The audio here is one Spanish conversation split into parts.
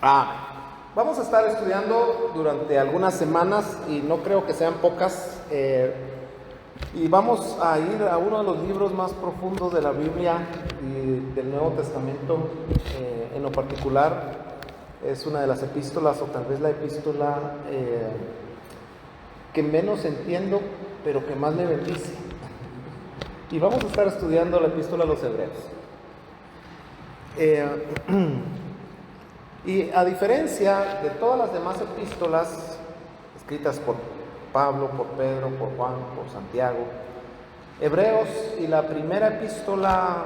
Vamos a estar estudiando durante algunas semanas y no creo que sean pocas, y vamos a ir a uno de los libros más profundos de la Biblia y del Nuevo Testamento. En lo particular es una de las epístolas, o tal vez la epístola que menos entiendo pero que más me bendice, y vamos a estar estudiando la epístola a los Hebreos. Y a diferencia de todas las demás epístolas escritas por Pablo, por Pedro, por Juan, por Santiago, Hebreos y la primera epístola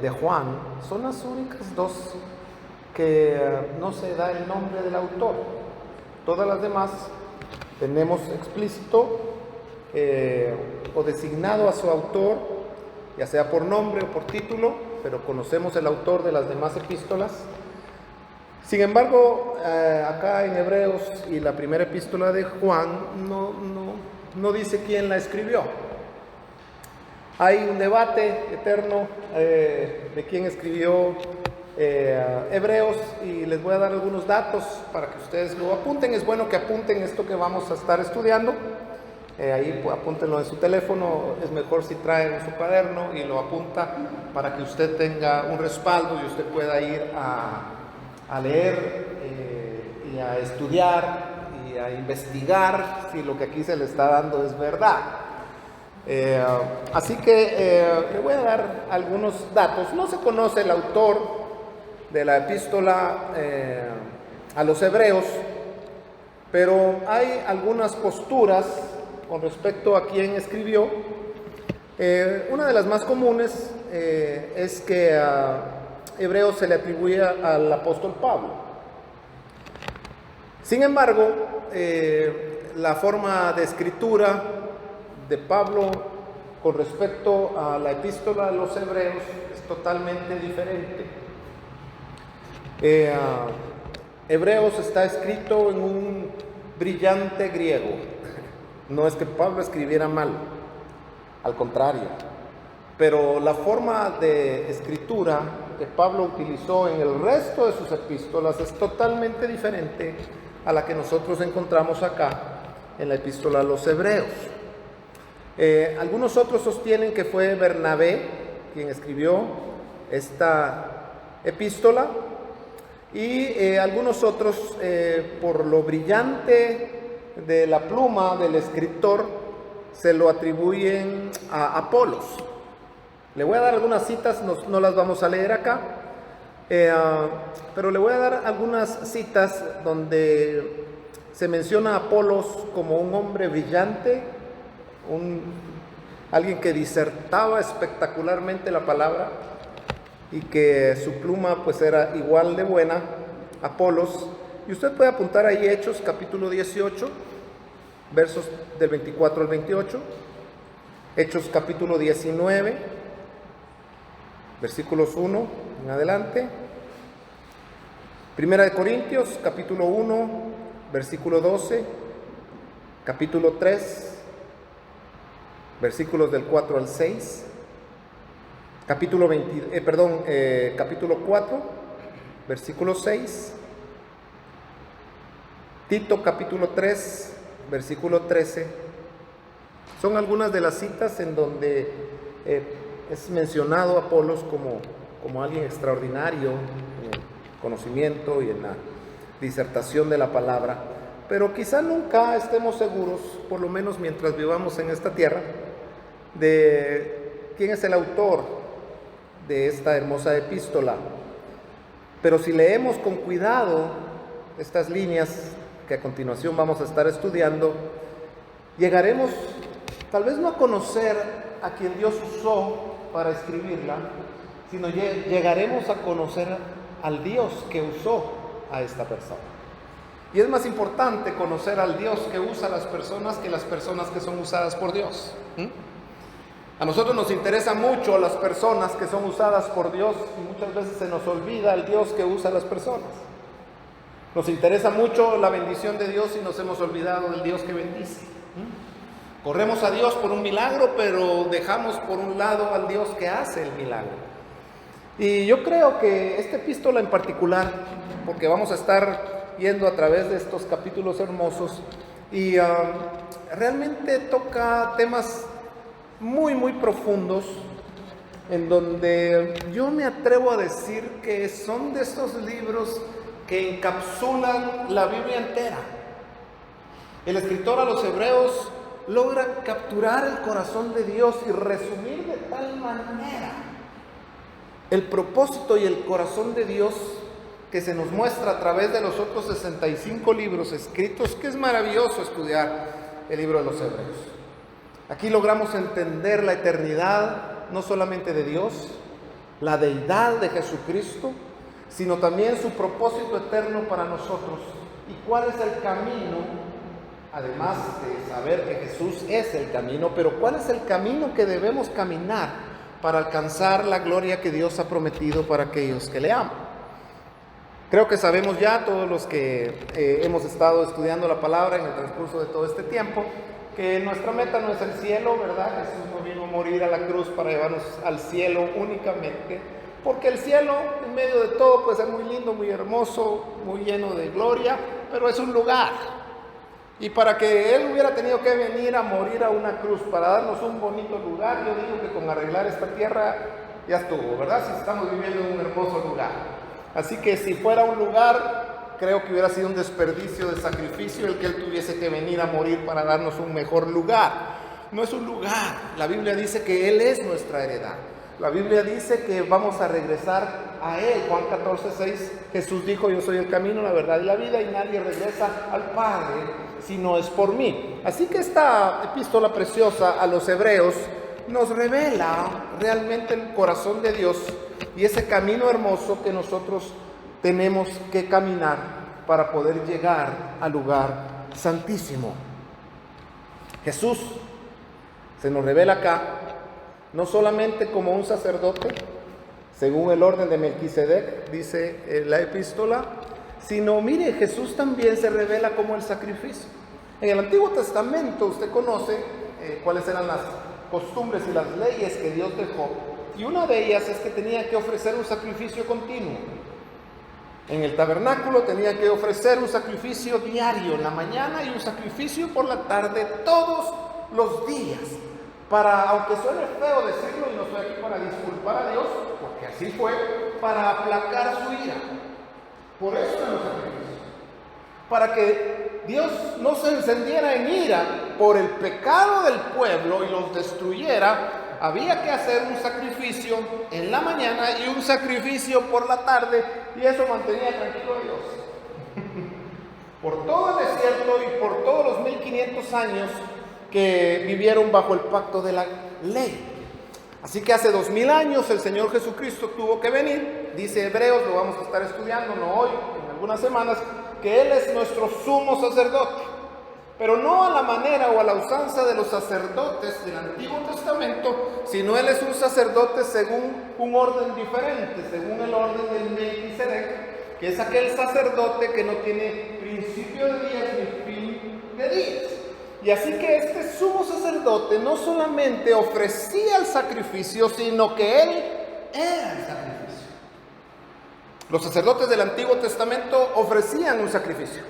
de Juan son las únicas dos que no se da el nombre del autor. Todas las demás tenemos explícito o designado a su autor, ya sea por nombre o por título, pero conocemos el autor de las demás epístolas. Sin embargo, acá en Hebreos y la primera epístola de Juan no dice quién la escribió. Hay un debate eterno de quién escribió Hebreos, y les voy a dar algunos datos para que ustedes lo apunten. Es bueno que apunten esto que vamos a estar estudiando. Ahí pues, apúntenlo en su teléfono. Es mejor si traen su cuaderno y lo apunta para que usted tenga un respaldo y usted pueda ir a leer y a estudiar y a investigar si lo que aquí se le está dando es verdad. Así que le voy a dar algunos datos. No se conoce el autor de la epístola a los Hebreos, pero hay algunas posturas con respecto a quién escribió. Una de las más comunes es que Hebreos se le atribuye al apóstol Pablo. Sin embargo, la forma de escritura de Pablo con respecto a la epístola a los Hebreos es totalmente diferente. Hebreos está escrito en un brillante griego. No es que Pablo escribiera mal, al contrario, pero la forma de escritura que Pablo utilizó en el resto de sus epístolas es totalmente diferente a la que nosotros encontramos acá en la epístola a los Hebreos. Algunos otros sostienen que fue Bernabé quien escribió esta epístola, y algunos otros, por lo brillante de la pluma del escritor, se lo atribuyen a Apolos. Le voy a dar algunas citas, no las vamos a leer acá, pero le voy a dar algunas citas donde se menciona a Apolos como un hombre brillante, alguien que disertaba espectacularmente la palabra y que su pluma pues era igual de buena, Apolos. Y usted puede apuntar ahí Hechos capítulo 18, versos del 24 al 28, Hechos capítulo 19, versículos 1 en adelante, Primera de Corintios capítulo 1, versículo 12, capítulo 3, versículos del 4 al 6, capítulo 4, versículo 6, Tito capítulo 3, versículo 13. Son algunas de las citas en donde es mencionado a Apolos como alguien extraordinario en el conocimiento y en la disertación de la palabra, pero quizá nunca estemos seguros, por lo menos mientras vivamos en esta tierra, de quién es el autor de esta hermosa epístola. Pero si leemos con cuidado estas líneas que a continuación vamos a estar estudiando, llegaremos tal vez no a conocer a quien Dios usó para escribirla, sino llegaremos a conocer al Dios que usó a esta persona. Y es más importante conocer al Dios que usa a las personas que las personas que son usadas por Dios. A nosotros nos interesa mucho las personas que son usadas por Dios, y muchas veces se nos olvida el Dios que usa a las personas. Nos interesa mucho la bendición de Dios y nos hemos olvidado del Dios que bendice. Corremos a Dios por un milagro, pero dejamos por un lado al Dios que hace el milagro. Y yo creo que esta epístola en particular porque vamos a estar yendo a través de estos capítulos hermosos y realmente toca temas muy, muy profundos, en donde yo me atrevo a decir que son de estos libros que encapsulan la Biblia entera. El escritor a los Hebreos logra capturar el corazón de Dios y resumir de tal manera el propósito y el corazón de Dios que se nos muestra a través de los otros 65 libros escritos, que es maravilloso estudiar el libro de los Hebreos. Aquí logramos entender la eternidad, no solamente de Dios, la deidad de Jesucristo, sino también su propósito eterno para nosotros y cuál es el camino, además de saber que Jesús es el camino, pero cuál es el camino que debemos caminar para alcanzar la gloria que Dios ha prometido para aquellos que le aman. Creo que sabemos ya, todos los que hemos estado estudiando la palabra en el transcurso de todo este tiempo, que nuestra meta no es el cielo, ¿verdad? Jesús no vino a morir a la cruz para llevarnos al cielo únicamente, porque el cielo, en medio de todo, pues es muy lindo, muy hermoso, muy lleno de gloria, pero es un lugar. Y para que Él hubiera tenido que venir a morir a una cruz para darnos un bonito lugar, yo digo que con arreglar esta tierra ya estuvo, ¿verdad? Si estamos viviendo en un hermoso lugar. Así que si fuera un lugar, creo que hubiera sido un desperdicio de sacrificio el que Él tuviese que venir a morir para darnos un mejor lugar. No es un lugar. La Biblia dice que Él es nuestra heredad. La Biblia dice que vamos a regresar a Él. Juan 14:6, Jesús dijo: yo soy el camino, la verdad y la vida, y nadie regresa al Padre si no es por mí. Así que esta epístola preciosa a los Hebreos nos revela realmente el corazón de Dios y ese camino hermoso que nosotros tenemos que caminar para poder llegar al lugar santísimo. Jesús se nos revela acá no solamente como un sacerdote, según el orden de Melquisedec, dice la epístola, sino, mire, Jesús también se revela como el sacrificio. En el Antiguo Testamento usted conoce cuáles eran las costumbres y las leyes que Dios dejó, y una de ellas es que tenía que ofrecer un sacrificio continuo. En el tabernáculo tenía que ofrecer un sacrificio diario en la mañana y un sacrificio por la tarde todos los días, para, aunque suene feo decirlo, y no estoy aquí para disculpar a Dios, porque así fue, para aplacar su ira. Por eso eran los sacrificios, para que Dios no se encendiera en ira por el pecado del pueblo y los destruyera. Había que hacer un sacrificio en la mañana y un sacrificio por la tarde, y eso mantenía tranquilo a Dios. Por todo el desierto y por todos los 1500 años que vivieron bajo el pacto de la ley. Así que hace 2000 años el Señor Jesucristo tuvo que venir, dice Hebreos, lo vamos a estar estudiando, no hoy, en algunas semanas, que Él es nuestro sumo sacerdote, pero no a la manera o a la usanza de los sacerdotes del Antiguo Testamento, sino Él es un sacerdote según un orden diferente, según el orden del Melquisedec, que es aquel sacerdote que no tiene principio de días ni fin de días. Y así que este sumo sacerdote no solamente ofrecía el sacrificio, sino que Él era el sacrificio. Los sacerdotes del Antiguo Testamento ofrecían un sacrificio,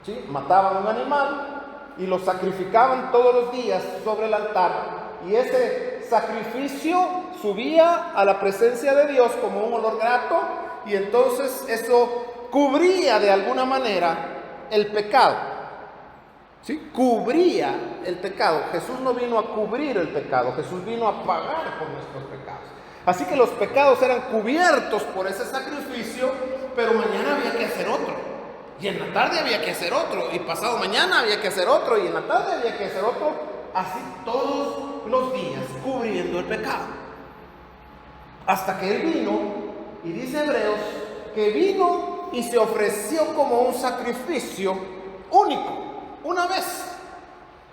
¿sí? Mataban un animal y lo sacrificaban todos los días sobre el altar, y ese sacrificio subía a la presencia de Dios como un olor grato, y entonces eso cubría de alguna manera el pecado. ¿Sí? Cubría el pecado. Jesús no vino a cubrir el pecado, Jesús vino a pagar por nuestros pecados. Así que los pecados eran cubiertos por ese sacrificio, pero mañana había que hacer otro, y en la tarde había que hacer otro, y pasado mañana había que hacer otro, y en la tarde había que hacer otro, así todos los días cubriendo el pecado. Hasta que Él vino, y dice Hebreos, que vino y se ofreció como un sacrificio único, una vez,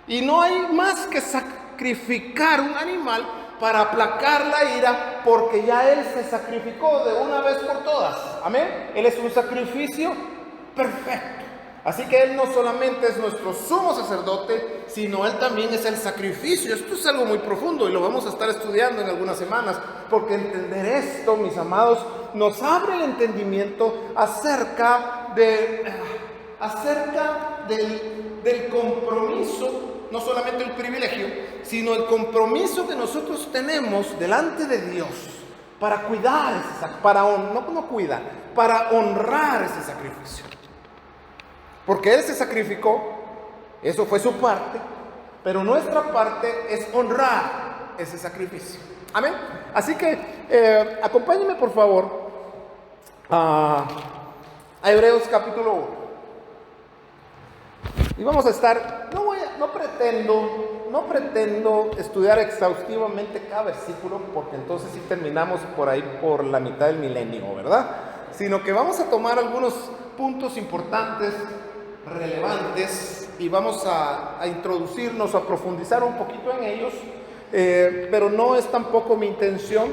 y no hay más que sacrificar un animal para aplacar la ira, porque ya Él se sacrificó de una vez por todas. Amén. Él es un sacrificio perfecto. Así que Él no solamente es nuestro sumo sacerdote, sino Él también es el sacrificio. Esto es algo muy profundo y lo vamos a estar estudiando en algunas semanas, porque entender esto, mis amados, nos abre el entendimiento acerca del compromiso, no solamente el privilegio, sino el compromiso que nosotros tenemos delante de Dios para cuidar, para honrar ese sacrificio. Porque Él se sacrificó, eso fue su parte, pero nuestra parte es honrar ese sacrificio. Amén. Así que acompáñenme por favor a Hebreos capítulo 1. Y vamos a estar, no pretendo estudiar exhaustivamente cada versículo, porque entonces sí terminamos por ahí por la mitad del milenio, ¿verdad? Sino que vamos a tomar algunos puntos importantes, relevantes, y vamos a introducirnos, a profundizar un poquito en ellos, pero no es tampoco mi intención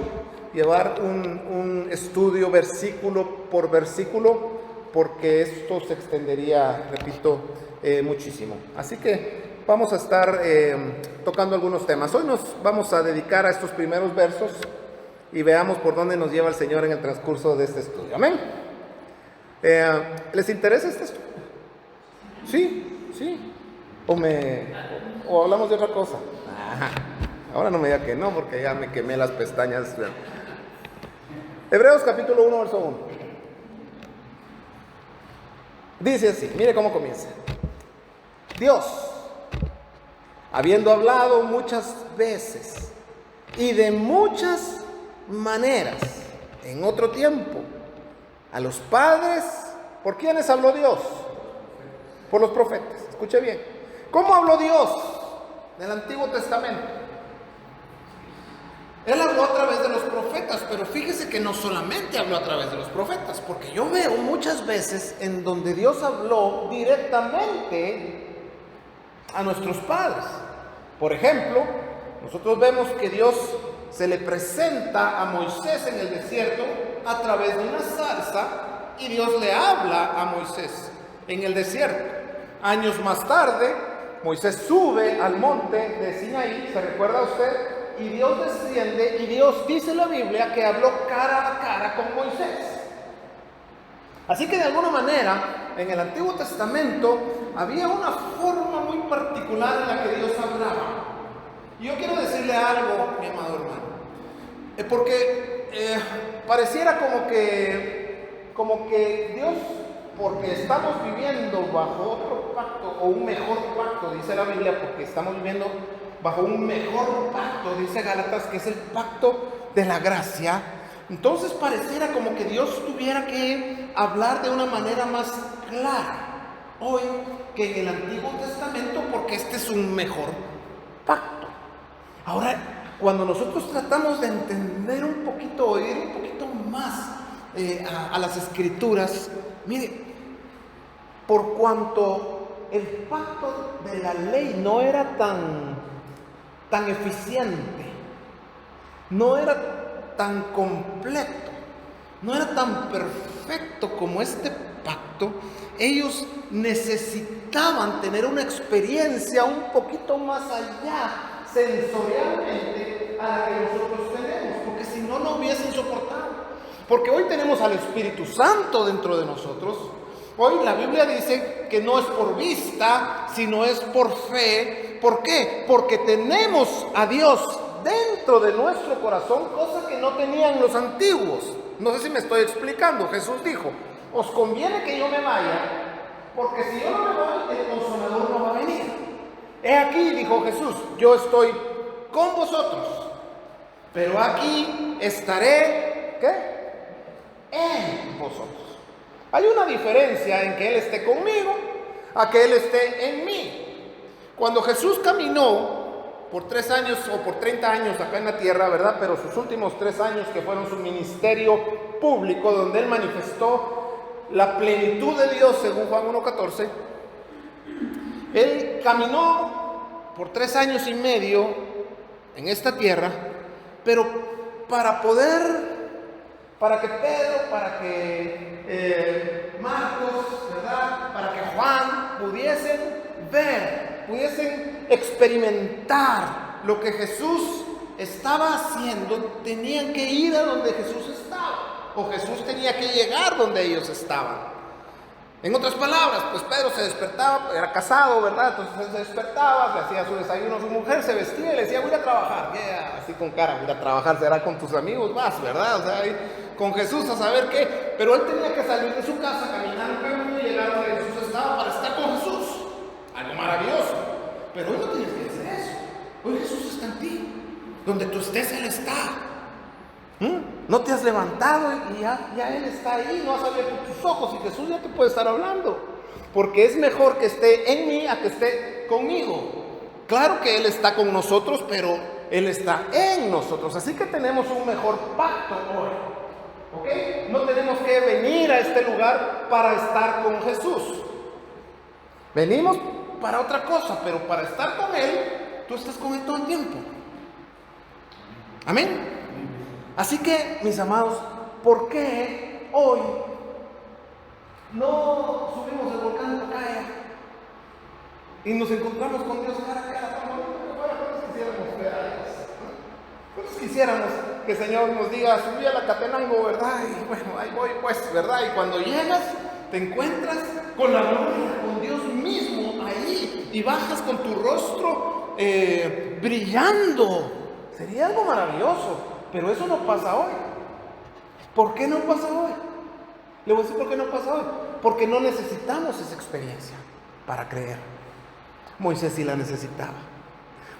llevar un estudio versículo por versículo, porque esto se extendería, repito, muchísimo. Así que vamos a estar tocando algunos temas. Hoy nos vamos a dedicar a estos primeros versos y veamos por dónde nos lleva el Señor en el transcurso de este estudio. Amén. ¿Les interesa este estudio? Sí. ¿O hablamos de otra cosa? Ahora no me diga que no, porque ya me quemé las pestañas. Hebreos capítulo 1, verso 1. Dice así, mire cómo comienza. Dios, habiendo hablado muchas veces y de muchas maneras en otro tiempo a los padres, ¿por quiénes habló Dios? Por los profetas. Escuche bien. ¿Cómo habló Dios del Antiguo Testamento? Él habló a través de los profetas, pero fíjese que no solamente habló a través de los profetas, porque yo veo muchas veces en donde Dios habló directamente a nuestros padres. Por ejemplo, nosotros vemos que Dios se le presenta a Moisés en el desierto a través de una zarza, y Dios le habla a Moisés en el desierto. Años más tarde, Moisés sube al monte de Sinaí, ¿se recuerda usted? Y Dios desciende, y Dios dice en la Biblia que habló cara a cara con Moisés. Así que de alguna manera, en el Antiguo Testamento había una forma muy particular en la que Dios hablaba. Y yo quiero decirle algo, mi amado hermano, porque pareciera como que Dios, porque estamos viviendo bajo otro pacto, o un mejor pacto, dice la Biblia, porque estamos viviendo bajo un mejor pacto, dice Gálatas, que es el pacto de la gracia. Entonces pareciera como que Dios tuviera que hablar de una manera más clara hoy que en el Antiguo Testamento, porque este es un mejor pacto. Ahora, cuando nosotros tratamos de entender un poquito, oír un poquito más a las Escrituras, mire, por cuanto el pacto de la ley no era tan eficiente, no era tan completo, no era tan perfecto como este pacto, ellos necesitaban tener una experiencia un poquito más allá, sensorialmente, a la que nosotros tenemos, porque si no, no hubiesen soportado. Porque hoy tenemos al Espíritu Santo dentro de nosotros. Hoy la Biblia dice que no es por vista, sino es por fe. ¿Por qué? Porque tenemos a Dios dentro de nuestro corazón, cosa que no tenían los antiguos. No sé si me estoy explicando. Jesús dijo, os conviene que yo me vaya, porque si yo no me voy, el Consolador no va a venir. He aquí, dijo Jesús, yo estoy con vosotros, pero aquí estaré, ¿qué? En vosotros. Hay una diferencia en que Él esté conmigo a que Él esté en mí. Cuando Jesús caminó por 3 años o por 30 años acá en la tierra, ¿verdad? Pero sus últimos 3 años, que fueron su ministerio público, donde Él manifestó la plenitud de Dios, según Juan 1:14, Él caminó por 3 años y medio en esta tierra, pero para que Pedro, para que Marcos, ¿verdad? Para que Juan, ver, pudiesen experimentar lo que Jesús estaba haciendo, tenían que ir a donde Jesús estaba, o Jesús tenía que llegar donde ellos estaban. En otras palabras, pues Pedro se despertaba, era casado, ¿verdad? Entonces él se despertaba, le hacía su desayuno a su mujer, se vestía y le decía, voy a ir a trabajar. Así con cara, voy a ir a trabajar, será con tus amigos más, ¿verdad? O sea, con Jesús a saber qué. Pero él tenía que salir de su casa, caminar un camino y llegar donde Jesús estaba para estar con Jesús. Algo maravilloso. Pero hoy no tienes que hacer eso. Hoy Jesús está en ti. Donde tú estés, Él está. No te has levantado y ya Él está ahí, no has abierto tus ojos y Jesús ya te puede estar hablando. Porque es mejor que esté en mí a que esté conmigo. Claro que Él está con nosotros, pero Él está en nosotros. Así que tenemos un mejor pacto hoy. ¿Ok? No tenemos que venir a este lugar para estar con Jesús. Venimos para otra cosa, pero para estar con Él, tú estás con Él todo el tiempo. Amén. Así que, mis amados, ¿por qué hoy no subimos el volcán Tocaya y nos encontramos con Dios cara a cara? ¿Cuántos quisiéramos ver a Dios? ¿Cuántos quisiéramos que el Señor nos diga, subí a la Catenango, verdad? Y bueno, ahí voy pues, ¿verdad? Y cuando llegas, te encuentras con la gloria, con Dios mismo ahí, y bajas con tu rostro brillando. Sería algo maravilloso. Pero eso no pasa hoy. ¿Por qué no pasa hoy? Le voy a decir por qué no pasa hoy. Porque no necesitamos esa experiencia para creer. Moisés sí la necesitaba.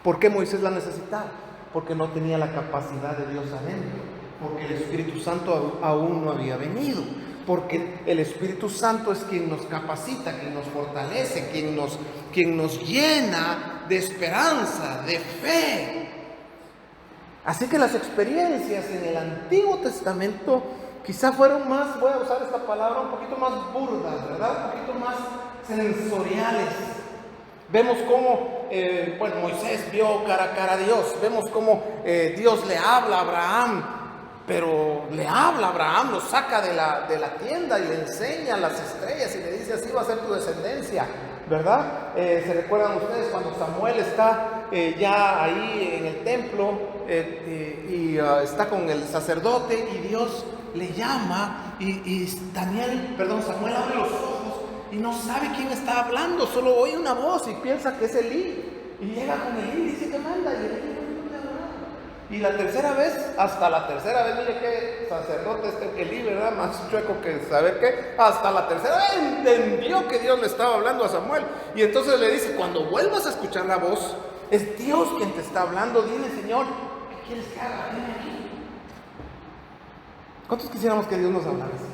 ¿Por qué Moisés la necesitaba? Porque no tenía la capacidad de Dios adentro. Porque el Espíritu Santo aún no había venido. Porque el Espíritu Santo es quien nos capacita, quien nos fortalece, quien nos llena de esperanza, de fe. Así que las experiencias en el Antiguo Testamento quizá fueron más, voy a usar esta palabra, un poquito más burdas, ¿verdad? Un poquito más sensoriales. Vemos cómo, Moisés vio cara a cara a Dios. Vemos cómo Dios le habla a Abraham, pero le habla a Abraham, lo saca de la tienda y le enseña las estrellas y le dice, así va a ser tu descendencia, ¿verdad? ¿Se recuerdan ustedes cuando Samuel está ya ahí en el templo está con el sacerdote y Dios le llama y Samuel abre los ojos y no sabe quién está hablando, solo oye una voz y piensa que es Elí y llega con Elí y dice que manda y Elí no te habla. Y hasta la tercera vez, mire qué sacerdote Elí, ¿verdad? Más chueco que saber qué, hasta la tercera vez entendió que Dios le estaba hablando a Samuel y entonces le dice, cuando vuelvas a escuchar la voz, es Dios quien te está hablando, dile, Señor, ¿qué quieres que haga? Dime aquí. ¿Cuántos quisiéramos que Dios nos hablara así?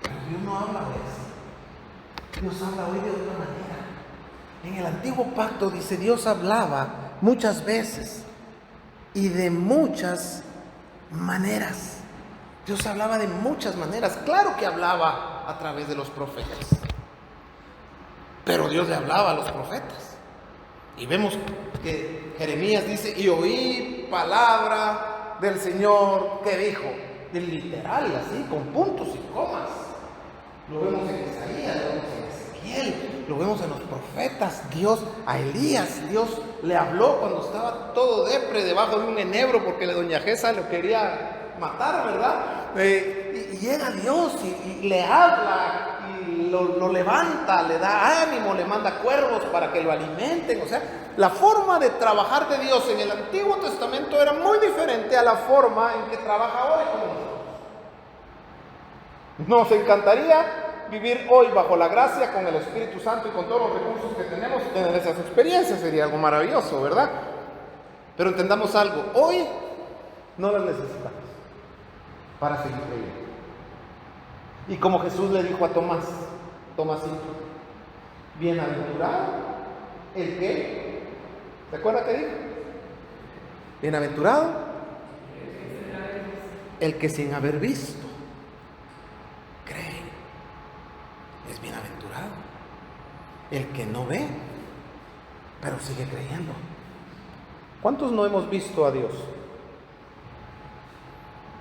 Pero Dios no habla así. Dios habla hoy de otra manera. En el antiguo pacto dice, Dios hablaba muchas veces y de muchas maneras. Dios hablaba de muchas maneras. Claro que hablaba a través de los profetas. Pero Dios le hablaba a los profetas. Y vemos que Jeremías dice, y oí palabra del Señor que dijo, literal, así, con puntos y comas. Lo vemos en Isaías, lo vemos en Ezequiel, lo vemos en los profetas. Dios, a Elías, Dios le habló cuando estaba todo depre debajo de un enebro porque doña Gesa lo quería matar, ¿verdad? Y llega Dios y le habla, y lo levanta, le da ánimo, le manda cuervos para que lo alimenten. O sea, la forma de trabajar de Dios en el Antiguo Testamento era muy diferente a la forma en que trabaja hoy con nosotros. Nos encantaría vivir hoy bajo la gracia, con el Espíritu Santo y con todos los recursos que tenemos, tener esas experiencias, sería algo maravilloso, ¿verdad? Pero entendamos algo, hoy no las necesitamos para seguir creyendo. Y como Jesús le dijo a Tomasito, bienaventurado el que, ¿se acuerda qué dijo? Bienaventurado el que sin haber visto cree. Es bienaventurado el que no ve, pero sigue creyendo. ¿Cuántos no hemos visto a Dios,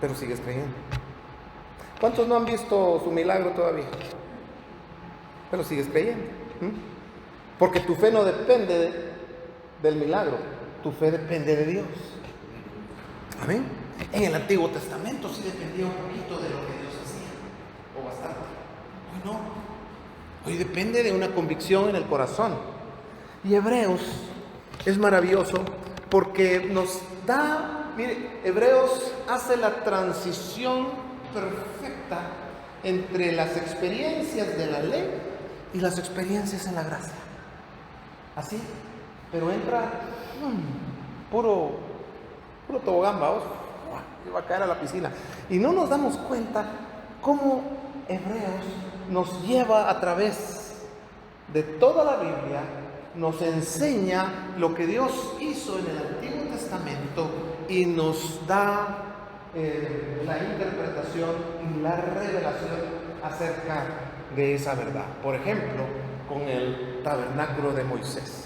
pero sigues creyendo? ¿Cuántos no han visto su milagro todavía, pero sigues creyendo? Porque tu fe no depende del milagro, tu fe depende de Dios. Amén. En el Antiguo Testamento sí dependía un poquito de lo que Dios hacía, o bastante. Hoy no. Hoy depende de una convicción en el corazón. Y Hebreos es maravilloso porque nos da, mire, Hebreos hace la transición perfecta entre las experiencias de la ley y las experiencias en la gracia. Así, pero entra puro tobogán, vamos, va a caer a la piscina. Y no nos damos cuenta cómo Hebreos nos lleva a través de toda la Biblia, nos enseña lo que Dios hizo en el Antiguo Testamento y nos da la interpretación y la revelación acerca de esa verdad. Por ejemplo, con el tabernáculo de Moisés.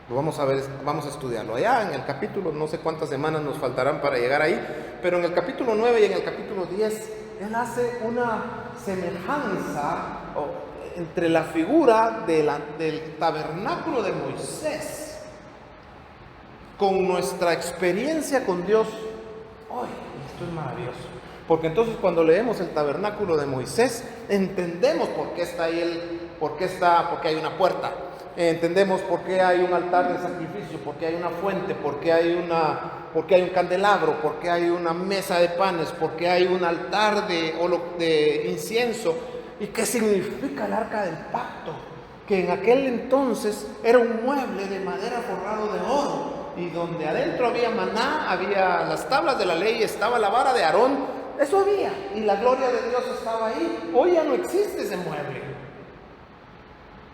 Lo vamos a ver, vamos a estudiarlo. Allá en el capítulo, no sé cuántas semanas nos faltarán para llegar ahí, pero en el capítulo 9 y en el capítulo 10, él hace una semejanza entre la figura del tabernáculo de Moisés con nuestra experiencia con Dios hoy. Esto es maravilloso, porque entonces cuando leemos el tabernáculo de Moisés entendemos por qué está ahí, por qué hay una puerta, entendemos por qué hay un altar de sacrificio, por qué hay una fuente, por qué hay un candelabro, por qué hay una mesa de panes, por qué hay un altar de incienso. ¿Y qué significa el arca del pacto? Que en aquel entonces era un mueble de madera forrado de oro, y donde adentro había maná, había las tablas de la ley, estaba la vara de Aarón. Eso había, y la gloria de Dios estaba ahí. Hoy ya no existe ese mueble,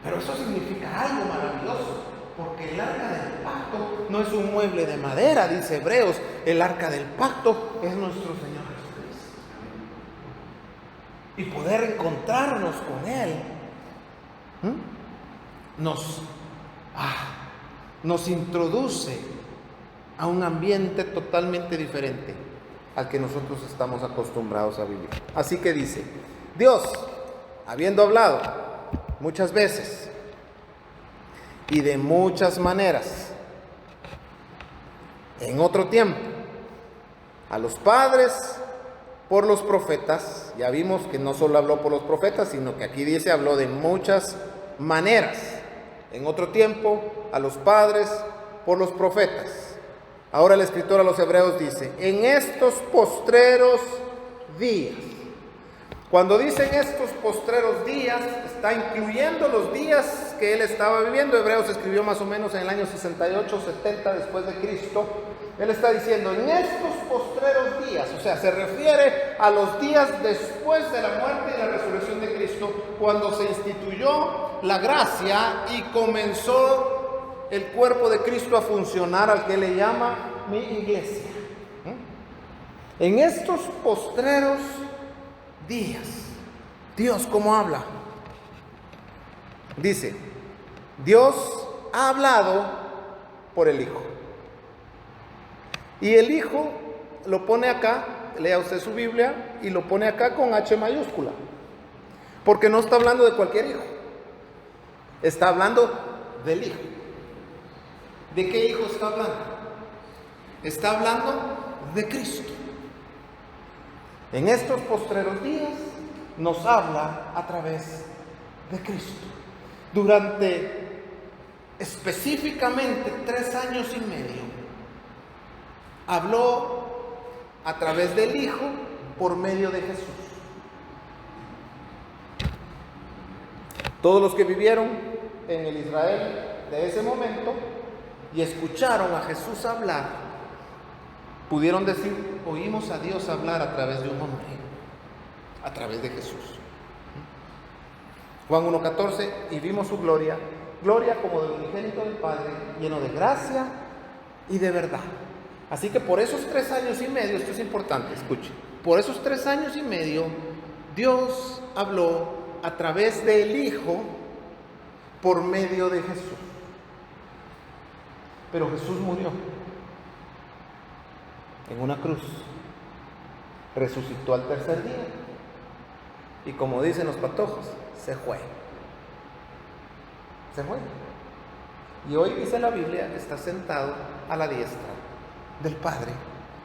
pero eso significa algo maravilloso, porque el arca del pacto no es un mueble de madera, dice Hebreos. El arca del pacto es nuestro Señor Jesucristo, y poder encontrarnos con Él nos introduce a un ambiente totalmente diferente al que nosotros estamos acostumbrados a vivir. Así que dice, Dios, habiendo hablado muchas veces y de muchas maneras en otro tiempo a los padres por los profetas, ya vimos que no solo habló por los profetas, sino que aquí dice habló de muchas maneras en otro tiempo a los padres por los profetas. Ahora el escritor a los Hebreos dice, en estos postreros días. Cuando dicen estos postreros días, está incluyendo los días que él estaba viviendo. Hebreos escribió más o menos en el año 68, 70 después de Cristo. Él está diciendo, en estos postreros días, o sea, se refiere a los días después de la muerte y la resurrección de Cristo, cuando se instituyó la gracia y comenzó el cuerpo de Cristo a funcionar, al que le llama mi iglesia. En estos postreros días, Dios, ¿cómo habla? Dice, Dios ha hablado por el Hijo. Y el Hijo lo pone acá, lea usted su Biblia, y lo pone acá con H mayúscula, porque no está hablando de cualquier hijo, está hablando del Hijo. ¿De qué Hijo está hablando? Está hablando de Cristo. En estos postreros días nos habla a través de Cristo. Durante específicamente 3 años y medio, habló a través del Hijo por medio de Jesús. Todos los que vivieron en el Israel de ese momento y escucharon a Jesús hablar, pudieron decir, oímos a Dios hablar a través de un hombre, a través de Jesús. Juan 1:14, y vimos su gloria, gloria como del unigénito del Padre, lleno de gracia y de verdad. Así que por esos 3 años y medio, esto es importante, escuche, por esos 3 años y medio, Dios habló a través del Hijo por medio de Jesús. Pero Jesús murió en una cruz, resucitó al tercer día y, como dicen los patojos, se fue. se fue. Y hoy, dice la Biblia, está sentado a la diestra del Padre,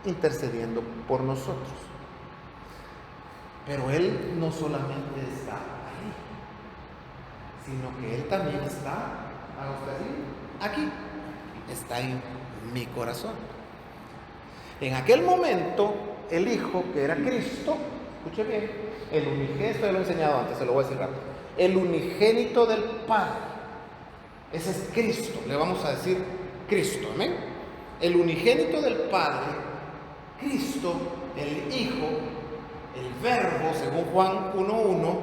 intercediendo por nosotros. Pero Él no solamente está ahí, sino que Él también está, aquí, está en mi corazón. En aquel momento, el Hijo, que era Cristo, escuche bien, el unigénito, esto ya lo he enseñado antes, se lo voy a decir rápido, el unigénito del Padre, ese es Cristo, le vamos a decir Cristo, amén. El unigénito del Padre, Cristo, el Hijo, el Verbo, según Juan 1:1,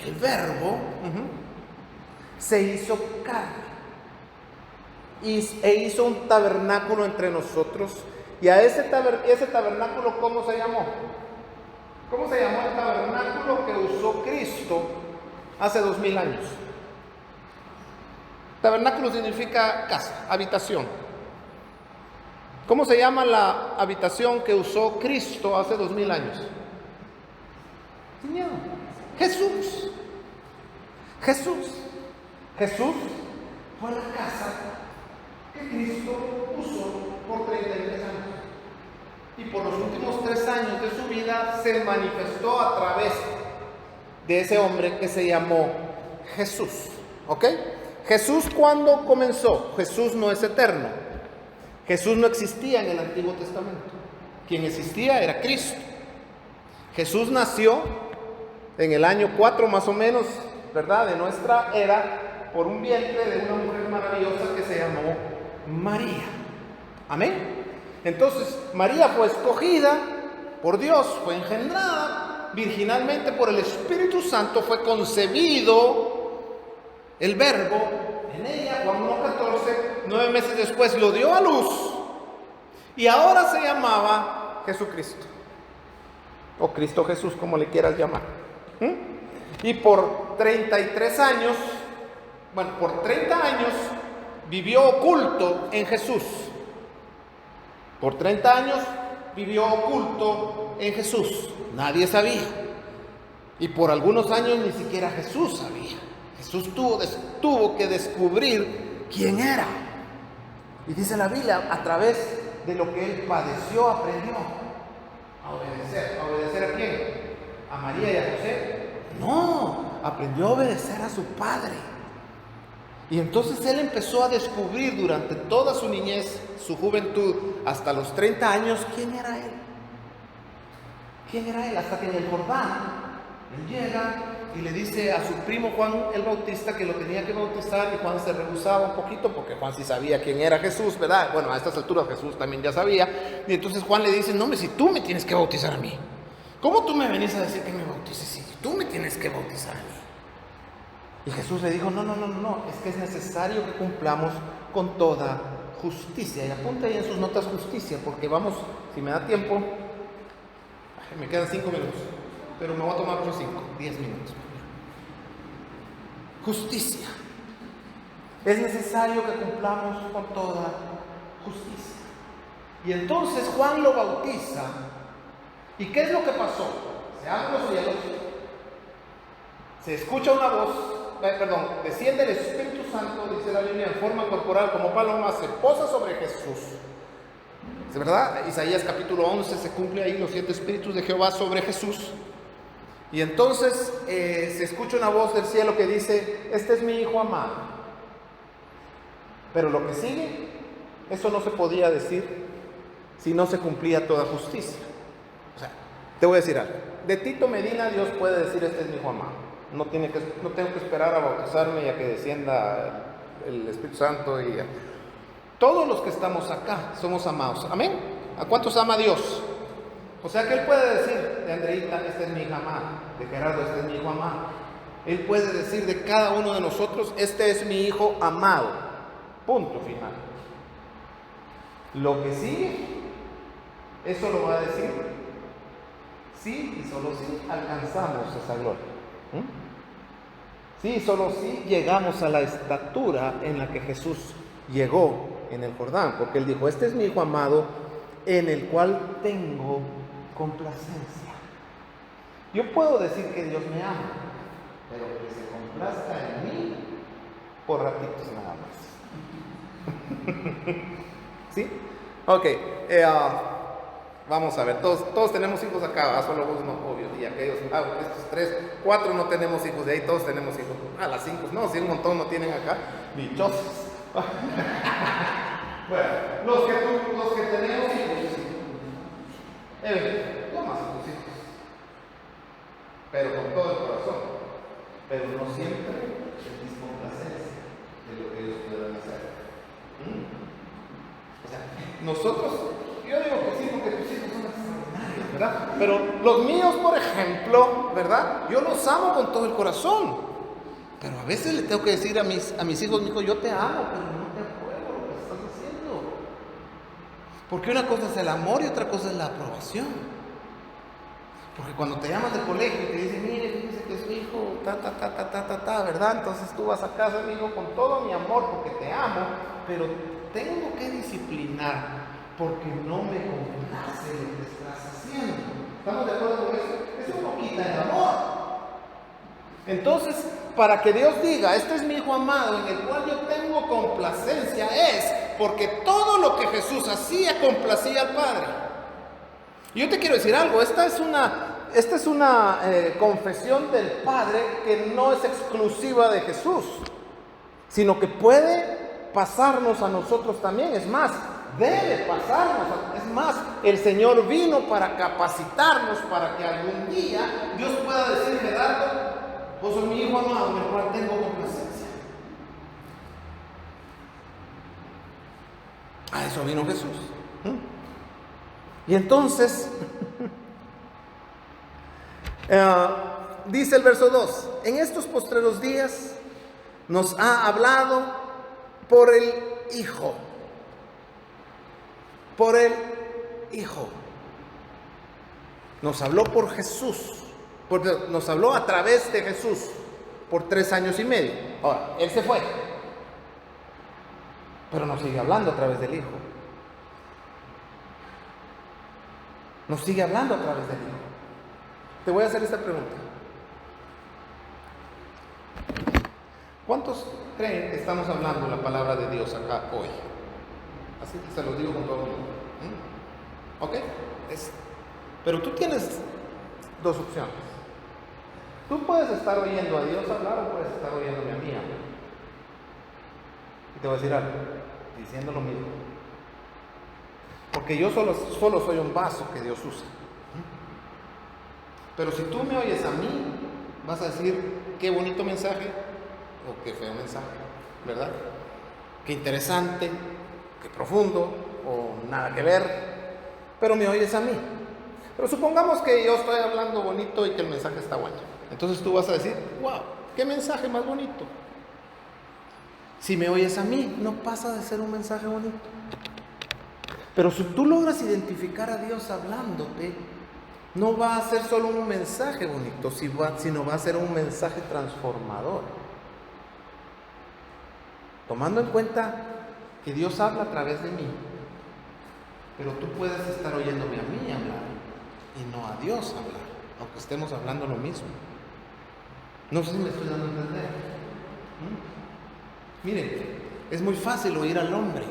el Verbo se hizo carne e hizo un tabernáculo entre nosotros. Y a ese tabernáculo, ¿cómo se llamó? ¿Cómo se llamó el tabernáculo que usó Cristo hace 2000 años? Tabernáculo significa casa, habitación. ¿Cómo se llama la habitación que usó Cristo hace 2000 años? Señor, Jesús. Jesús fue la casa que Cristo usó por 33 años. Y por los últimos 3 años de su vida se manifestó a través de ese hombre que se llamó Jesús. ¿Ok? Jesús, ¿cuándo comenzó? Jesús no es eterno. Jesús no existía en el Antiguo Testamento. Quien existía era Cristo. Jesús nació en el año 4 más o menos, ¿verdad?, de nuestra era, por un vientre de una mujer maravillosa que se llamó María. Amén. Entonces, María fue escogida por Dios, fue engendrada virginalmente por el Espíritu Santo, fue concebido el Verbo en ella. Juan 1:14, 9 meses después lo dio a luz y ahora se llamaba Jesucristo, o Cristo Jesús, como le quieras llamar. Y por 33 años, por 30 años vivió oculto en Jesús. Por 30 años vivió oculto en Jesús. Nadie sabía. Y por algunos años ni siquiera Jesús sabía. Jesús tuvo que descubrir quién era. Y dice la Biblia, a través de lo que él padeció, aprendió a obedecer. ¿A obedecer a quién? ¿A María y a José? No, aprendió a obedecer a su Padre. Y entonces él empezó a descubrir durante toda su niñez, su juventud, hasta los 30 años, quién era él. ¿Quién era él? Hasta que en el Jordán, él llega y le dice a su primo Juan el Bautista que lo tenía que bautizar, y Juan se rehusaba un poquito porque Juan sí sabía quién era Jesús, ¿verdad? Bueno, a estas alturas Jesús también ya sabía. Y entonces Juan le dice, no, hombre, si tú me tienes que bautizar a mí, ¿cómo tú me venís a decir que me bautices si tú me tienes que bautizar a mí? Y Jesús le dijo, no, es que es necesario que cumplamos con toda justicia. Y apunte ahí en sus notas justicia, porque vamos, si me da tiempo, me quedan 5 minutos, pero me voy a tomar otros 10 minutos. Justicia. Es necesario que cumplamos con toda justicia. Y entonces Juan lo bautiza. ¿Y qué es lo que pasó? Se abren los cielos, se escucha una voz, desciende el Espíritu Santo, dice la Biblia, en forma corporal como paloma, se posa sobre Jesús. ¿Es verdad? Isaías capítulo 11 se cumple ahí, los 7 espíritus de Jehová sobre Jesús. Y entonces se escucha una voz del cielo que dice, este es mi Hijo amado. Pero lo que sigue, eso no se podía decir si no se cumplía toda justicia. O sea, te voy a decir algo. De Tito Medina Dios puede decir, este es mi Hijo amado. No tengo que esperar a bautizarme y a que descienda el Espíritu Santo. Y todos los que estamos acá somos amados. ¿Amén? ¿A cuántos ama Dios? O sea que Él puede decir de Andreita, esta es mi hija amada, de Gerardo, este es mi hijo amado. Él puede decir de cada uno de nosotros, este es mi hijo amado. Punto final. Lo que sigue, eso lo va a decir sí y solo si alcanzamos esa gloria. Sí, solo si llegamos a la estatura en la que Jesús llegó en el Jordán, porque Él dijo, este es mi hijo amado en el cual tengo complacencia. Yo puedo decir que Dios me ama, pero que se complazca en mí, por ratitos nada más. ¿Sí? Ok. Vamos a ver, todos tenemos hijos acá, solo vos no, obvio, y aquellos, estos 3, 4 no tenemos hijos, de ahí todos tenemos hijos. Las 5, no, si un montón no tienen acá, dichosos. Bueno, los que tenemos hijos, tomas a tus hijos, pero con todo el corazón, pero no siempre sentís complacencia de lo que ellos puedan hacer. O sea, nosotros, yo digo que sí, porque tus hijos son extraordinarios, ¿verdad? Pero los míos, por ejemplo, ¿verdad? Yo los amo con todo el corazón, pero a veces le tengo que decir a mis hijos, hijo, yo te amo, pero no te apruebo lo que estás haciendo. Porque una cosa es el amor y otra cosa es la aprobación. Porque cuando te llaman del colegio y te dicen, mire, fíjese que su hijo, ¿verdad? Entonces tú vas a casa, amigo, con todo mi amor, porque te amo, pero tengo que disciplinar, porque no me complace lo que estás haciendo. ¿Estamos de acuerdo con eso? Eso no quita el amor. Entonces, para que Dios diga, este es mi hijo amado, en el cual yo tengo complacencia, es porque todo lo que Jesús hacía complacía al Padre. Y yo te quiero decir algo, esta es una confesión del Padre que no es exclusiva de Jesús, sino que puede pasarnos a nosotros también. Es más, debe pasarnos. Es más, el Señor vino para capacitarnos para que algún día Dios pueda decir, Gerardo, vos sos mi hijo amado en el cual tengo complacencia. A eso vino Jesús. Y entonces, dice el verso 2, en estos postreros días nos ha hablado por el Hijo. Por el Hijo. Nos habló por Jesús. Nos habló a través de Jesús por 3 años y medio. Ahora, Él se fue, pero nos sigue hablando a través del Hijo. Nos sigue hablando a través del Hijo. Te voy a hacer esta pregunta. ¿Cuántos creen que estamos hablando la palabra de Dios acá hoy? Así que se los digo con todo el mundo. ¿Ok? Pero tú tienes 2 opciones. Tú puedes estar oyendo a Dios hablar o puedes estar oyéndome a mí hablar. Y te voy a decir algo, diciendo lo mismo. Porque yo solo soy un vaso que Dios usa. Pero si tú me oyes a mí, vas a decir, qué bonito mensaje o qué feo mensaje, ¿verdad? Qué interesante, qué profundo o nada que ver. Pero me oyes a mí. Pero supongamos que yo estoy hablando bonito y que el mensaje está bueno. Entonces tú vas a decir, wow, qué mensaje más bonito. Si me oyes a mí, no pasa de ser un mensaje bonito. Pero si tú logras identificar a Dios hablándote, no va a ser solo un mensaje bonito, sino va a ser un mensaje transformador. Tomando en cuenta que Dios habla a través de mí, pero tú puedes estar oyéndome a mí hablar y no a Dios hablar, aunque estemos hablando lo mismo. No sé si me estoy dando a entender. Miren, es muy fácil oír al hombre,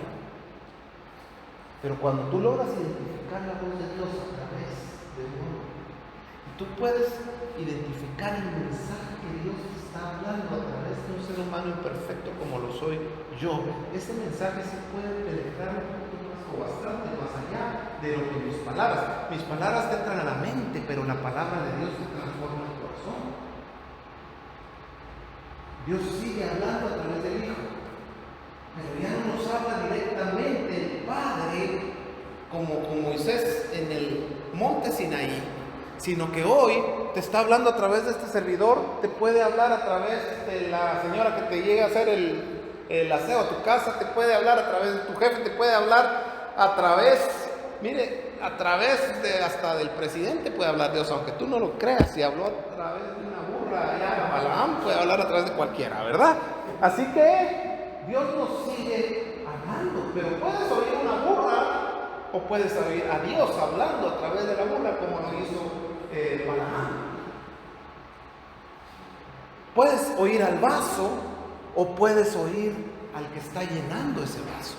pero cuando tú logras identificar la voz de Dios a través de un hombre, y tú puedes identificar el mensaje que Dios te está hablando a través de un ser humano imperfecto como lo soy yo, ese mensaje se puede penetrar un poquito más o bastante más allá de lo que mis palabras te entran a la mente, pero la palabra de Dios se transforma en el corazón. Dios sigue hablando a través del Hijo, pero ya no nos habla directamente el Padre como con Moisés en el monte Sinaí, sino que hoy te está hablando a través de este servidor, te puede hablar a través de la señora que te llega a hacer el aseo a tu casa, te puede hablar a través de tu jefe, te puede hablar a través, a través de hasta del presidente puede hablar Dios, aunque tú no lo creas. Si habló a través de una burra, ya Balaam puede hablar a través de cualquiera, ¿verdad? Así que Dios nos sigue hablando, pero puedes oír una burra o puedes oír a Dios hablando a través de la burra, como lo hizo Balaam. Puedes oír al vaso o puedes oír al que está llenando ese vaso.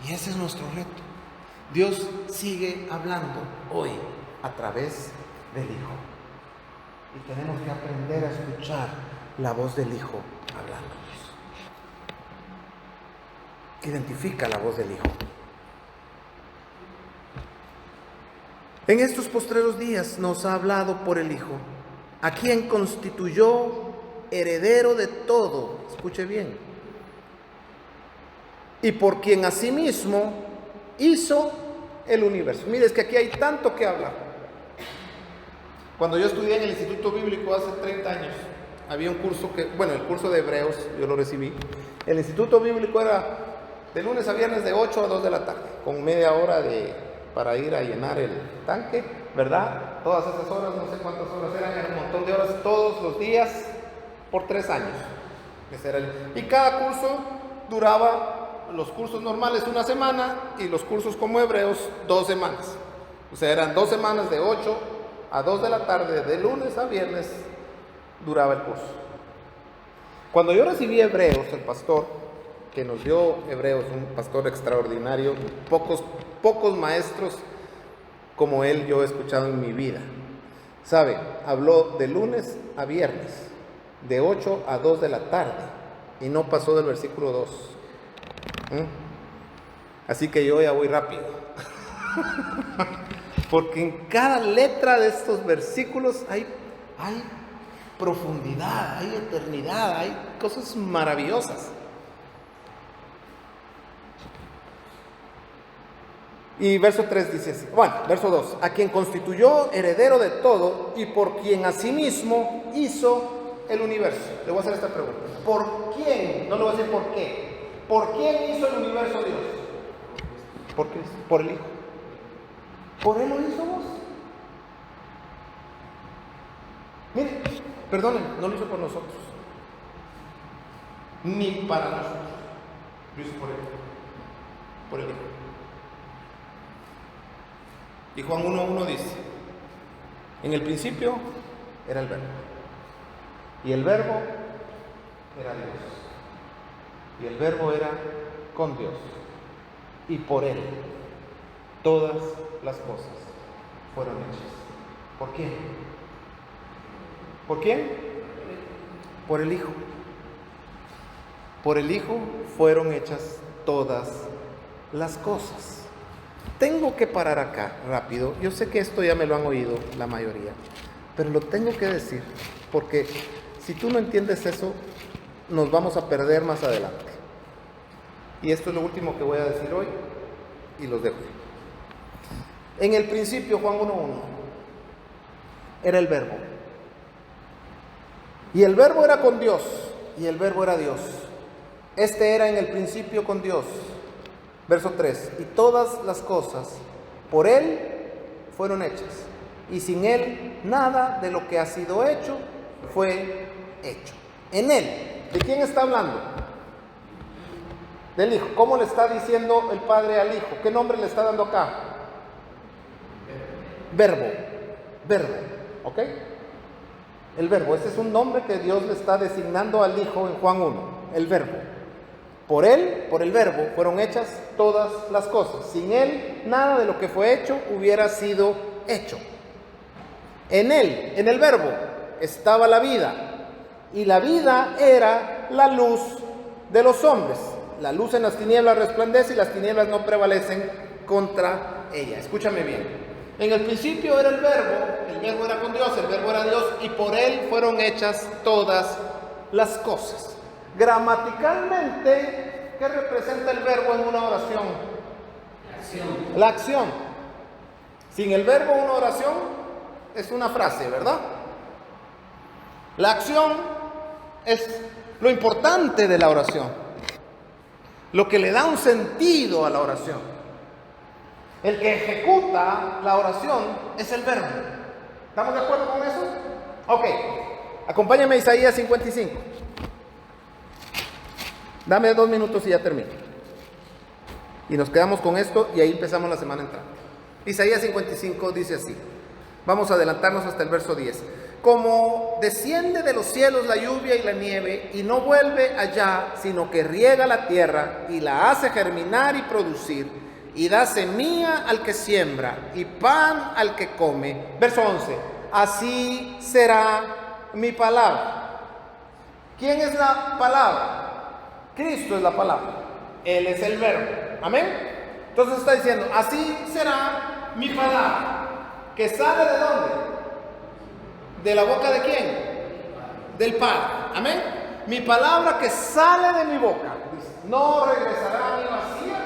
Y ese es nuestro reto. Dios sigue hablando hoy a través del Hijo. Y tenemos que aprender a escuchar la voz del Hijo hablándonos. Identifica la voz del Hijo. En estos postreros días nos ha hablado por el Hijo, a quien constituyó heredero de todo. Escuche bien. Y por quien asimismo hizo el universo. Mire, es que aquí hay tanto que hablar. Cuando yo estudié en el Instituto Bíblico hace 30 años, había un curso el curso de Hebreos, yo lo recibí. El Instituto Bíblico era de lunes a viernes de 8 a 2 de la tarde, con media hora para ir a llenar el tanque, ¿verdad? Todas esas horas, no sé cuántas horas eran un montón de horas todos los días por 3 años. Y cada curso duraba, los cursos normales 1 semana y los cursos como Hebreos 2 semanas. O sea, eran 2 semanas de 8 a 2 de la tarde, de lunes a viernes duraba el curso. Cuando yo recibí Hebreos, el pastor que nos dio Hebreos, un pastor extraordinario, pocos maestros como él yo he escuchado en mi vida. ¿Sabe? Habló de lunes a viernes, de 8 a 2 de la tarde, y no pasó del versículo 2. Así que yo ya voy rápido. Porque en cada letra de estos versículos hay profundidad, hay eternidad, hay cosas maravillosas. Y verso 3 dice así, verso 2, a quien constituyó heredero de todo y por quien asimismo hizo el universo. Le voy a hacer esta pregunta. ¿Por quién? No le voy a decir por qué. ¿Por quién hizo el universo Dios? ¿Por qué? Por el Hijo. ¿Por Él lo hizo vos? Mire, perdonen, no lo hizo por nosotros. Ni para nosotros. Lo hizo por Él. Por el Hijo. Y Juan 1:1 dice, en el principio era el Verbo, y el Verbo era Dios, y el Verbo era con Dios, y por Él todas las cosas fueron hechas. ¿Por quién? ¿Por quién? Por el Hijo. Por el Hijo fueron hechas todas las cosas. Tengo que parar acá rápido. Yo sé que esto ya me lo han oído la mayoría, pero lo tengo que decir porque si tú no entiendes eso, nos vamos a perder más adelante. Y esto es lo último que voy a decir hoy y los dejo. En el principio, Juan 1:1, era el Verbo. Y el Verbo era con Dios, y el Verbo era Dios. Este era en el principio con Dios. Verso 3, y todas las cosas por Él fueron hechas, y sin Él nada de lo que ha sido hecho fue hecho. En Él, ¿de quién está hablando? Del Hijo. ¿Cómo le está diciendo el Padre al Hijo? ¿Qué nombre le está dando acá? Verbo, ¿ok? El Verbo, ese es un nombre que Dios le está designando al Hijo en Juan 1, el Verbo. Por Él, por el Verbo, fueron hechas todas las cosas. Sin Él, nada de lo que fue hecho hubiera sido hecho. En Él, en el Verbo, estaba la vida. Y la vida era la luz de los hombres. La luz en las tinieblas resplandece y las tinieblas no prevalecen contra ella. Escúchame bien. En el principio era el Verbo era con Dios, el Verbo era Dios, y por Él fueron hechas todas las cosas. Gramaticalmente, ¿qué representa el verbo en una oración? La acción. Sin el verbo una oración es una frase, ¿verdad? La acción es lo importante de la oración, lo que le da un sentido a la oración. El que ejecuta la oración es el verbo. ¿Estamos de acuerdo con eso? Ok, acompáñame a Isaías 55. Dame 2 minutos y ya termino. Y nos quedamos con esto y ahí empezamos la semana entrante. Isaías 55 dice así. Vamos a adelantarnos hasta el verso 10. como desciende de los cielos la lluvia y la nieve, y no vuelve allá, sino que riega la tierra y la hace germinar y producir, y da semilla al que siembra y pan al que come. Verso 11. Así será mi palabra. ¿Quién es la palabra? Cristo es la palabra. Él es el verbo. Amén. Entonces está diciendo, así será mi palabra. ¿Que sale de dónde? ¿De la boca de quién? Del Padre. Amén. Mi palabra que sale de mi boca no regresará a mí vacía,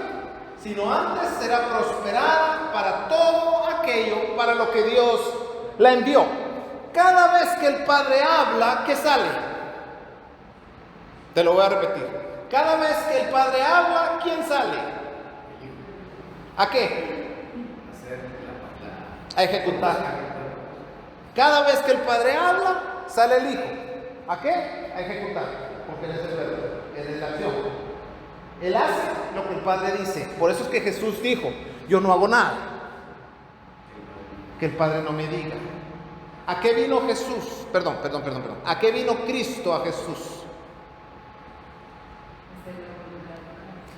sino antes será prosperada para todo aquello para lo que Dios la envió. Cada vez que el Padre habla, ¿qué sale? Te lo voy a repetir. Cada vez que el Padre habla, ¿quién sale? ¿A qué? A ejecutar. Cada vez que el Padre habla, sale el Hijo. ¿A qué? A ejecutar. Porque Él es el verbo, Él es la acción. Él hace lo que el Padre dice. Por eso es que Jesús dijo, yo no hago nada que el Padre no me diga. ¿A qué vino Jesús? Perdón. ¿A qué vino Cristo a Jesús?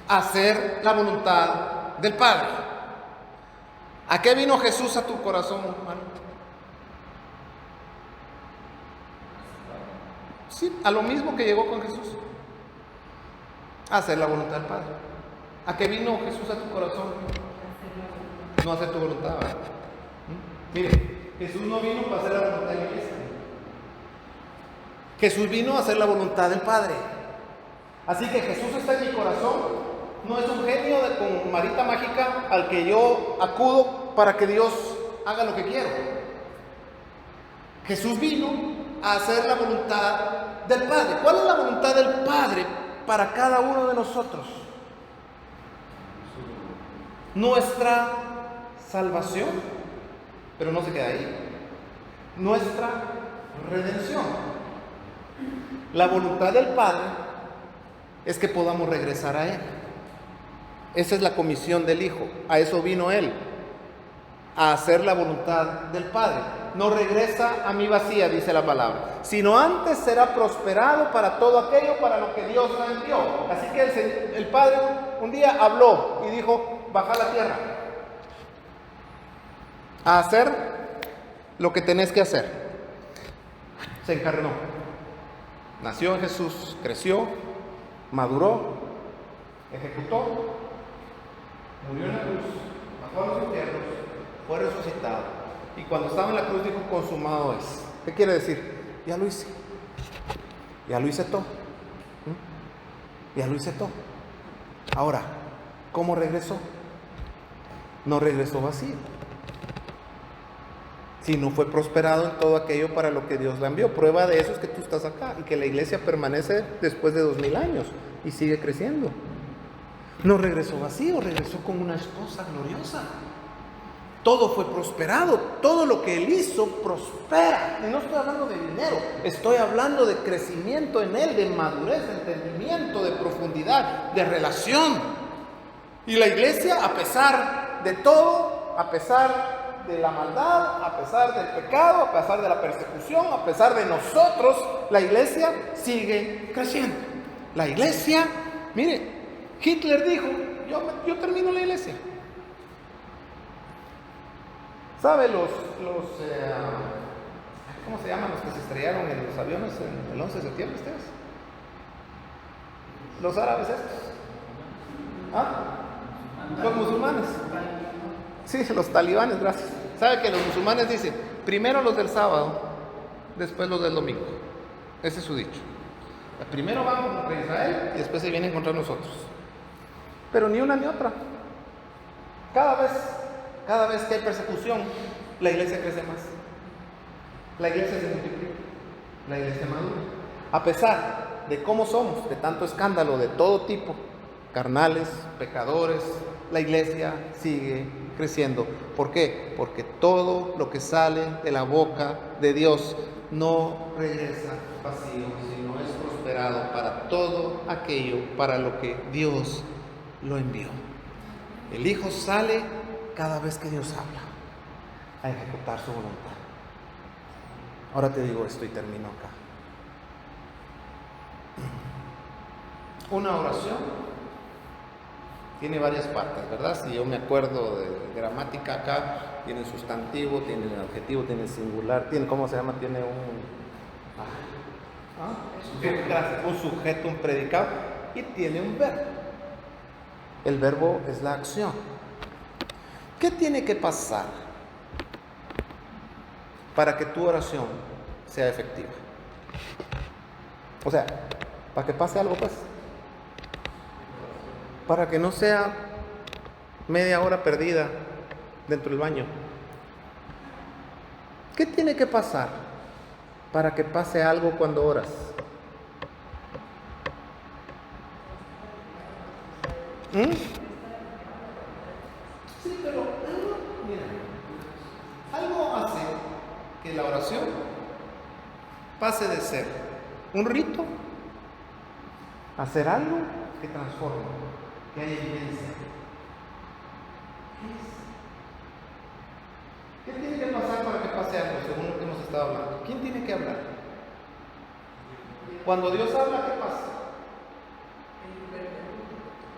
A hacer la voluntad del Padre. ¿A qué vino Jesús a tu corazón, hermano? Sí, a lo mismo que llegó con Jesús. A hacer la voluntad del Padre. ¿A qué vino Jesús a tu corazón? No a hacer tu voluntad, ¿verdad? Mire, Jesús no vino para hacer la voluntad de la iglesia. Jesús vino a hacer la voluntad del Padre. Así que Jesús está en mi corazón. No es un genio con varita mágica al que yo acudo para que Dios haga lo que quiero. Jesús vino a hacer la voluntad del Padre. ¿Cuál es la voluntad del Padre para cada uno de nosotros? Nuestra salvación, pero no se queda ahí. Nuestra redención. La voluntad del Padre es que podamos regresar a Él. Esa es la comisión del Hijo. A eso vino Él, a hacer la voluntad del Padre. No regresa a mí vacía, dice la palabra, sino antes será prosperado para todo aquello para lo que Dios la envió. Así que el Padre un día habló y dijo, baja a la tierra a hacer lo que tenés que hacer. Se encarnó, nació en Jesús, creció, maduró, ejecutó, murió en la cruz, bajó a los infiernos, fue resucitado. Y cuando estaba en la cruz dijo, consumado es. ¿Qué quiere decir? Ya lo hice. Ya lo hice todo. Ya lo hice todo. Ahora, ¿cómo regresó? No regresó vacío, sino fue prosperado en todo aquello para lo que Dios la envió. Prueba de eso es que tú estás acá y que la iglesia permanece después de 2000 años y sigue creciendo. No regresó vacío, regresó con una esposa gloriosa. Todo fue prosperado, todo lo que Él hizo prospera. Y no estoy hablando de dinero, estoy hablando de crecimiento en Él, de madurez, de entendimiento, de profundidad, de relación. Y la iglesia, a pesar de todo, a pesar de la maldad, a pesar del pecado, a pesar de la persecución, a pesar de nosotros, la iglesia sigue creciendo. La iglesia, mire, Hitler dijo, yo termino la iglesia. ¿Sabe ¿cómo se llaman los que se estrellaron en los aviones el 11 de septiembre ustedes? Los árabes estos. Los musulmanes. Sí, los talibanes, gracias. ¿Sabe que los musulmanes dicen, primero los del sábado, después los del domingo? Ese es su dicho. Primero vamos contra Israel y después se vienen contra nosotros. Pero ni una ni otra. Cada vez que hay persecución, la iglesia crece más. La iglesia se multiplica. La iglesia madura. A pesar de cómo somos, de tanto escándalo de todo tipo, carnales, pecadores, la iglesia sigue creciendo. ¿Por qué? Porque todo lo que sale de la boca de Dios no regresa vacío, sino es prosperado para todo aquello para lo que Dios lo envió. El Hijo sale cada vez que Dios habla a ejecutar su voluntad. Ahora te digo esto y termino acá. Una oración tiene varias partes, ¿verdad? Si yo me acuerdo de gramática acá, tiene el sustantivo, tiene el adjetivo, tiene el singular, tiene, ¿cómo se llama? Tiene un sujeto, un predicado y tiene un verbo. El verbo es la acción. ¿Qué tiene que pasar para que tu oración sea efectiva? O sea, para que pase algo, pues. Para que no sea media hora perdida dentro del baño. ¿Qué tiene que pasar para que pase algo cuando oras? Sí, pero algo hace que la oración pase de ser un rito a ser algo que transforma, que haya vivencia. ¿Qué tiene que pasar para que pase algo, según lo que hemos estado hablando? ¿Quién tiene que hablar? Cuando Dios habla, ¿qué pasa?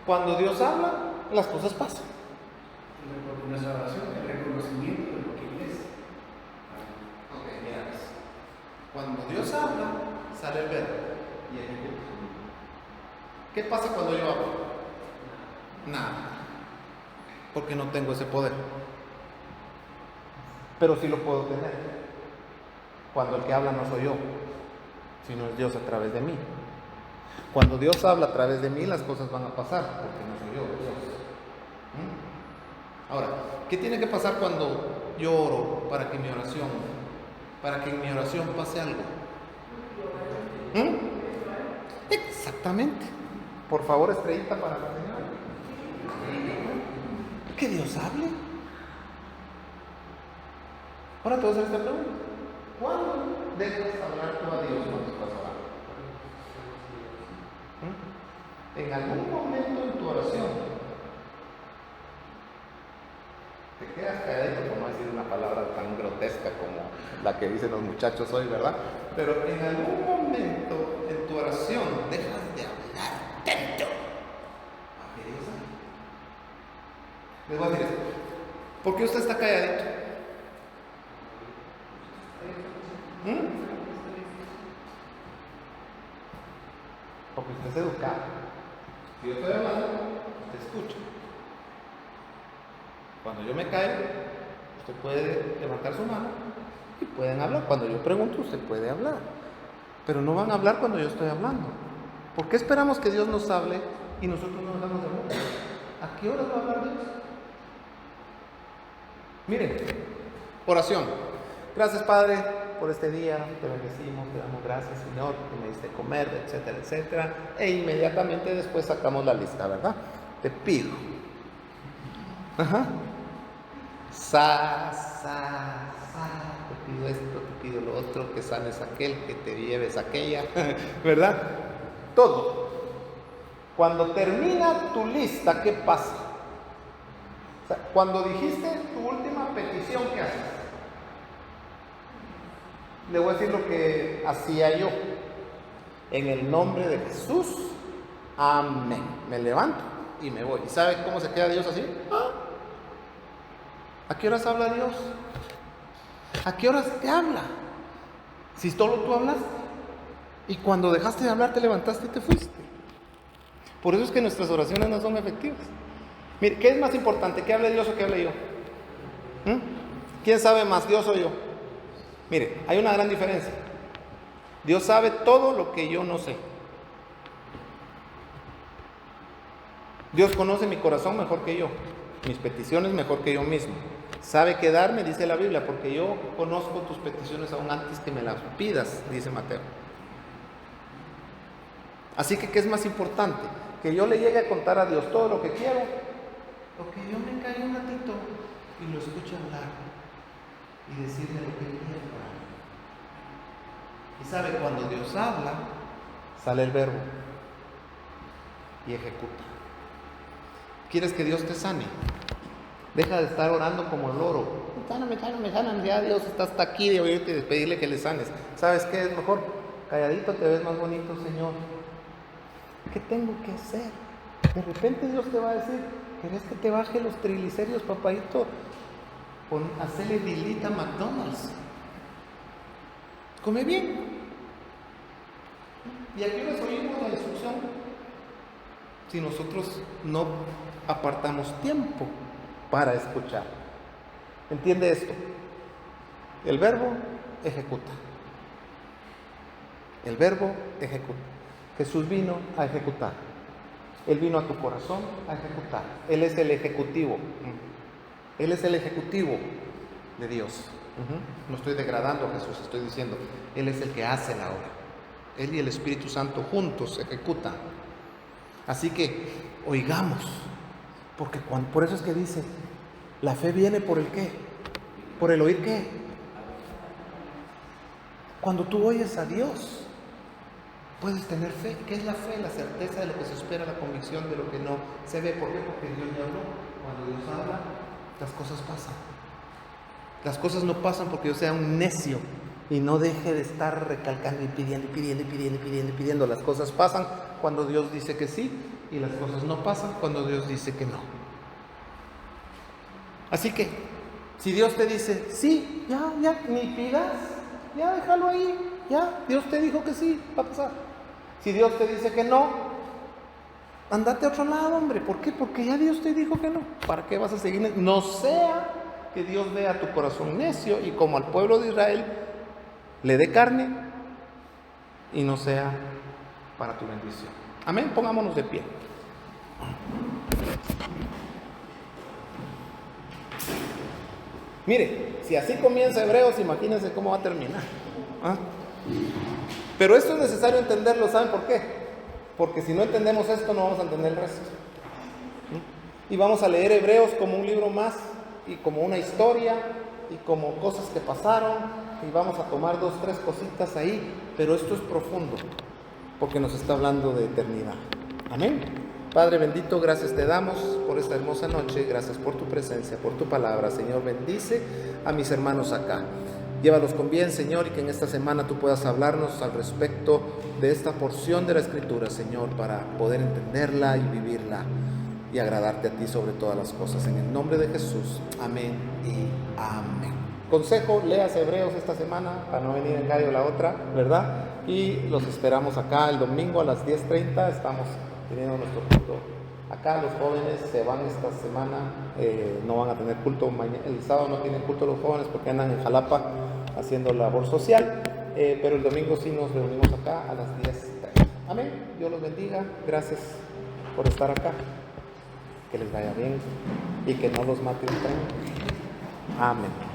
Cuando Dios habla, las cosas pasan. Nuestra oración, el reconocimiento de lo que es. Ok, mira. Cuando Dios habla, sale el verbo y ejecuta. ¿Qué pasa cuando yo hablo? Nada. Porque no tengo ese poder. Pero sí lo puedo tener. Cuando el que habla no soy yo, sino es Dios a través de mí. Cuando Dios habla a través de mí, las cosas van a pasar, porque no soy yo, Dios. Ahora, ¿qué tiene que pasar cuando yo oro para que en mi oración pase algo? Exactamente. Por favor, estrellita para la señora. Que Dios hable. Ahora te voy a hacer esta pregunta. ¿Cuándo dejas hablar tú a Dios cuando estás orando? En algún momento en tu oración te quedas calladito, por no decir una palabra tan grotesca como la que dicen los muchachos hoy, ¿verdad? Pero en algún momento en tu oración dejas de hablar tanto. ¿A qué Dios habla? Les voy a decir esto. ¿Por qué usted está calladito? Porque usted es educado. Si yo estoy hablando, usted escucha. Cuando yo me caigo, usted puede levantar su mano y pueden hablar. Cuando yo pregunto, usted puede hablar. Pero no van a hablar cuando yo estoy hablando. ¿Por qué esperamos que Dios nos hable y nosotros no hablamos de hablar? ¿A qué hora va a hablar Dios? Miren, oración. Gracias, Padre, por este día. Te bendecimos, te damos gracias, Señor, que me diste comer, etcétera, etcétera. E inmediatamente después sacamos la lista, ¿verdad? Te pido. Te pido esto, te pido lo otro, que sanes aquel, que te lleves aquella, ¿verdad? Todo. Cuando termina tu lista, ¿qué pasa? O sea, cuando dijiste tu última petición, ¿qué haces? Le voy a decir lo que hacía yo. En el nombre de Jesús, amén. Me levanto y me voy. ¿Y sabe cómo se queda Dios así? ¿A qué horas habla Dios? ¿A qué horas te habla? Si solo tú hablaste. Y cuando dejaste de hablar, te levantaste y te fuiste. Por eso es que nuestras oraciones no son efectivas. Mire, ¿qué es más importante? ¿Que hable Dios o que hable yo? ¿Quién sabe más, Dios o yo? Mire, hay una gran diferencia. Dios sabe todo lo que yo no sé. Dios conoce mi corazón mejor que yo, mis peticiones mejor que yo mismo. Sabe qué darme, dice la Biblia, porque yo conozco tus peticiones aún antes que me las pidas, dice Mateo. Así que, ¿qué es más importante? Que yo le llegue a contar a Dios todo lo que quiero, o que yo me caiga un ratito y lo escuche hablar y decirle lo que quiero. Y sabe, cuando Dios habla, sale el verbo y ejecuta. ¿Quieres que Dios te sane? Deja de estar orando como el loro. sáname, ya Dios está hasta aquí de oírte y de pedirle que le sanes. ¿Sabes qué es mejor? Calladito te ves más bonito, Señor. ¿Qué tengo que hacer? De repente Dios te va a decir, ¿querés que te baje los triglicéridos, papadito? Hacele dilita a McDonald's. Come bien. Y aquí les oímos la instrucción. Si nosotros no apartamos tiempo para escuchar. ¿Entiende esto? El verbo ejecuta. El verbo ejecuta. Jesús vino a ejecutar. Él vino a tu corazón a ejecutar. Él es el ejecutivo. Él es el ejecutivo de Dios. No estoy degradando a Jesús, estoy diciendo, Él es el que hace la obra. Él y el Espíritu Santo juntos ejecutan. Así que oigamos, porque por eso es que dice, la fe viene por el qué, por el oír qué. Cuando tú oyes a Dios, puedes tener fe. ¿Qué es la fe? La certeza de lo que se espera, la convicción de lo que no se ve. ¿Por qué? Porque Dios ya habló. Cuando Dios habla, las cosas pasan. Las cosas no pasan porque yo sea un necio y no deje de estar recalcando y pidiendo. Las cosas pasan cuando Dios dice que sí y las cosas no pasan cuando Dios dice que no. Así que, si Dios te dice sí, ya, ni pidas, ya déjalo ahí, ya, Dios te dijo que sí, va a pasar. Si Dios te dice que no, andate a otro lado, hombre. ¿Por qué? Porque ya Dios te dijo que no. ¿Para qué vas a seguir? No sea que Dios vea tu corazón necio y como al pueblo de Israel le dé carne y no sea para tu bendición. Amén, pongámonos de pie. Mire, si así comienza Hebreos, imagínense cómo va a terminar. Pero esto es necesario entenderlo, ¿saben por qué? Porque si no entendemos esto, no vamos a entender el resto. Y vamos a leer Hebreos como un libro más, y como una historia, y como cosas que pasaron, y vamos a tomar 2, 3 cositas ahí, pero esto es profundo, porque nos está hablando de eternidad. Amén. Padre bendito, gracias te damos por esta hermosa noche, gracias por tu presencia, por tu palabra. Señor, bendice a mis hermanos acá. Llévalos con bien, Señor, y que en esta semana tú puedas hablarnos al respecto de esta porción de la Escritura, Señor, para poder entenderla y vivirla y agradarte a ti sobre todas las cosas. En el nombre de Jesús, amén y amén. Consejo, leas Hebreos esta semana para no venir en gallo la otra, ¿verdad? Y los esperamos acá el domingo a las 10:30, estamos teniendo nuestro culto. Acá los jóvenes se van esta semana, no van a tener culto, el sábado no tienen culto los jóvenes porque andan en Jalapa haciendo labor social, pero el domingo sí nos reunimos acá a las 10:30. Amén, Dios los bendiga, gracias por estar acá, que les vaya bien y que no los mate un tren. Amén.